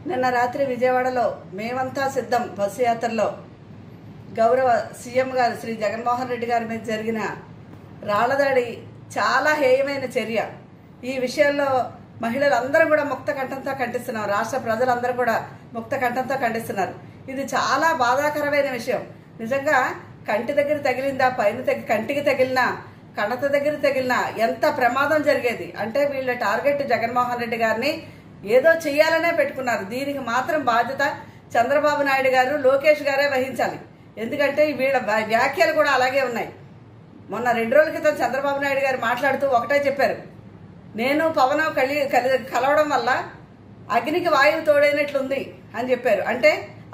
నిన్న రాత్రి విజయవాడలో మేమంతా సిద్ధం బస్సు యాత్రలో గౌరవ సీఎం గారు శ్రీ జగన్మోహన్ రెడ్డి గారి మీద జరిగిన రాళ్లదాడి చాలా హేయమైన చర్య. ఈ విషయంలో మహిళలందరూ కూడా ముక్త కంఠంతో ఖండిస్తున్నారు. రాష్ట్ర ప్రజలందరూ కూడా ముక్త కంఠంతో ఖండిస్తున్నారు. ఇది చాలా బాధాకరమైన విషయం. నిజంగా కంటి దగ్గర తగిలిందా, పైన కంటికి తగిలినా, కణత దగ్గర తగిలినా ఎంత ప్రమాదం జరిగేది. అంటే వీళ్ళ టార్గెట్ జగన్మోహన్ రెడ్డి గారిని ఏదో చెయ్యాలనే పెట్టుకున్నారు. దీనికి మాత్రం బాధ్యత చంద్రబాబు నాయుడు గారు, లోకేష్ గారే వహించాలి. ఎందుకంటే వీళ్ళ వ్యాఖ్యలు కూడా అలాగే ఉన్నాయి. మొన్న 2 రోజుల క్రితం చంద్రబాబు నాయుడు గారు మాట్లాడుతూ ఒకటే చెప్పారు, నేను పవన్ కలవడం వల్ల అగ్నికి వాయువు తోడైనట్లుంది అని చెప్పారు. అంటే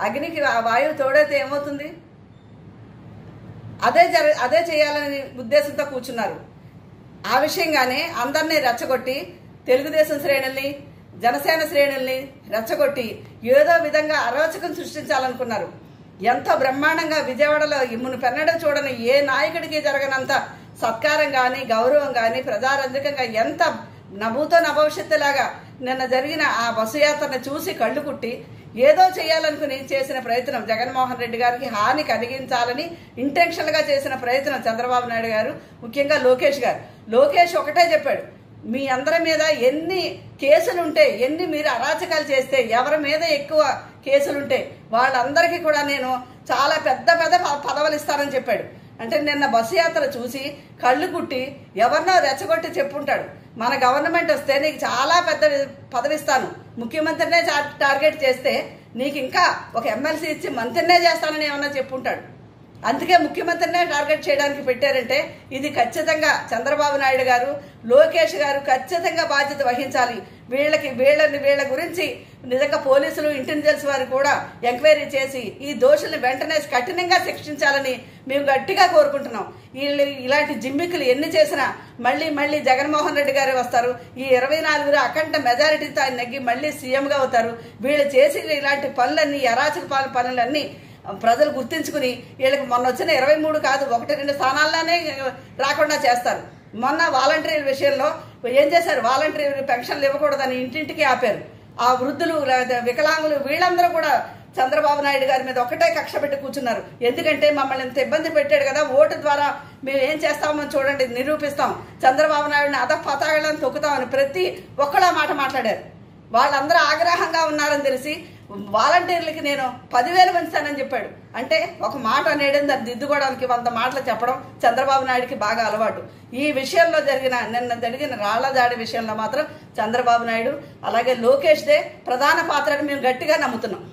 అగ్నికి వాయువు తోడైతే ఏమవుతుంది? అదే చేయాలని ఉద్దేశంతో కూర్చున్నారు. ఆ విషయంగానే అందరినీ రెచ్చగొట్టి తెలుగుదేశం శ్రేణుల్ని, జనసేన శ్రేణుల్ని రెచ్చగొట్టి ఏదో విధంగా అరోచకం సృష్టించాలనుకున్నారు. ఎంతో బ్రహ్మాండంగా విజయవాడలో మునుపెన్నడూ చూడని ఏ నాయకుడికి జరగనంత సత్కారం కానీ, గౌరవం కానీ, ప్రజారంజకంగా ఎంత నభూతో నభవిష్యత్తులాగా నిన్న జరిగిన ఆ బస్సు యాత్రను చూసి కళ్ళు కుట్టి ఏదో చేయాలనుకుని చేసిన ప్రయత్నం, జగన్మోహన్ రెడ్డి గారికి హాని కలిగించాలని ఇంటెన్షన్గా చేసిన ప్రయత్నం చంద్రబాబు నాయుడు గారు, ముఖ్యంగా లోకేష్ గారు. లోకేష్ ఒకటే చెప్పాడు, మీ అందరి మీద ఎన్ని కేసులుంటే, ఎన్ని మీరు అరాచకాలు చేస్తే, ఎవరి మీద ఎక్కువ కేసులుంటే వాళ్ళందరికీ కూడా నేను చాలా పెద్ద పెద్ద పదవులు ఇస్తానని చెప్పాడు. అంటే నిన్న బస్సు యాత్ర చూసి కళ్ళు కుట్టి ఎవరినో రెచ్చగొట్టి చెప్పుంటాడు, మన గవర్నమెంట్ వస్తే నీకు చాలా పెద్ద పదవి ఇస్తాను, ముఖ్యమంత్రినే టార్గెట్ చేస్తే నీకు ఇంకా ఒక ఎమ్మెల్సీ ఇచ్చి మంత్రినే చేస్తానని ఏమన్నా చెప్పుంటాడు. అందుకే ముఖ్యమంత్రినే టార్గెట్ చేయడానికి పెట్టారంటే ఇది ఖచ్చితంగా చంద్రబాబు నాయుడు గారు, లోకేష్ గారు ఖచ్చితంగా బాధ్యత వహించాలి. వీళ్ళ గురించి నిజంగా పోలీసులు, ఇంటెలిజెన్స్ వారు కూడా ఎంక్వైరీ చేసి ఈ దోషుల్ని వెంటనే కఠినంగా శిక్షించాలని మేము గట్టిగా కోరుకుంటున్నాం. ఇలాంటి జిమ్మికులు ఎన్ని చేసినా మళ్ళీ జగన్మోహన్ రెడ్డి గారే వస్తారు. ఈ 24 అఖండ మెజారిటీతో ఆయన నెగ్గి మళ్ళీ సీఎంగా అవుతారు. వీళ్ళు చేసి ఇలాంటి పనులన్నీ, అరాచక పనులన్నీ ప్రజలు గుర్తించుకుని వీళ్ళకి మొన్న వచ్చిన 23 కాదు 1-2 స్థానాల్లోనే రాకుండా చేస్తారు. మొన్న వాలంటరీ విషయంలో ఏం చేశారు? వాలంటరీ పెన్షన్లు ఇవ్వకూడదని ఇంటింటికి ఆపారు. ఆ వృద్ధులు, వికలాంగులు వీళ్ళందరూ కూడా చంద్రబాబు నాయుడు గారి మీద ఒకటే కక్ష పెట్టి కూర్చున్నారు. ఎందుకంటే మమ్మల్ని ఇంత ఇబ్బంది పెట్టాడు కదా, ఓటు ద్వారా మేము ఏం చేస్తామో చూడండి, నిరూపిస్తాం, చంద్రబాబు నాయుడిని పతాకాలను తొక్కుతామని ప్రతి ఒక్కళ్ళ మాట మాట్లాడారు. వాళ్ళందరూ ఆగ్రహంగా ఉన్నారని తెలిసి వాలంటీర్లకి నేను 10,000 పెంచుతానని చెప్పాడు. అంటే ఒక మాట అనేయడం, దాన్ని దిద్దుకోవడానికి 100 మాటలు చెప్పడం చంద్రబాబు నాయుడికి బాగా అలవాటు. ఈ విషయంలో నిన్న జరిగిన రాళ్ల దాడి విషయంలో మాత్రం చంద్రబాబు నాయుడు అలాగే లోకేష్దే ప్రధాన పాత్రని మేము గట్టిగా నమ్ముతున్నాం.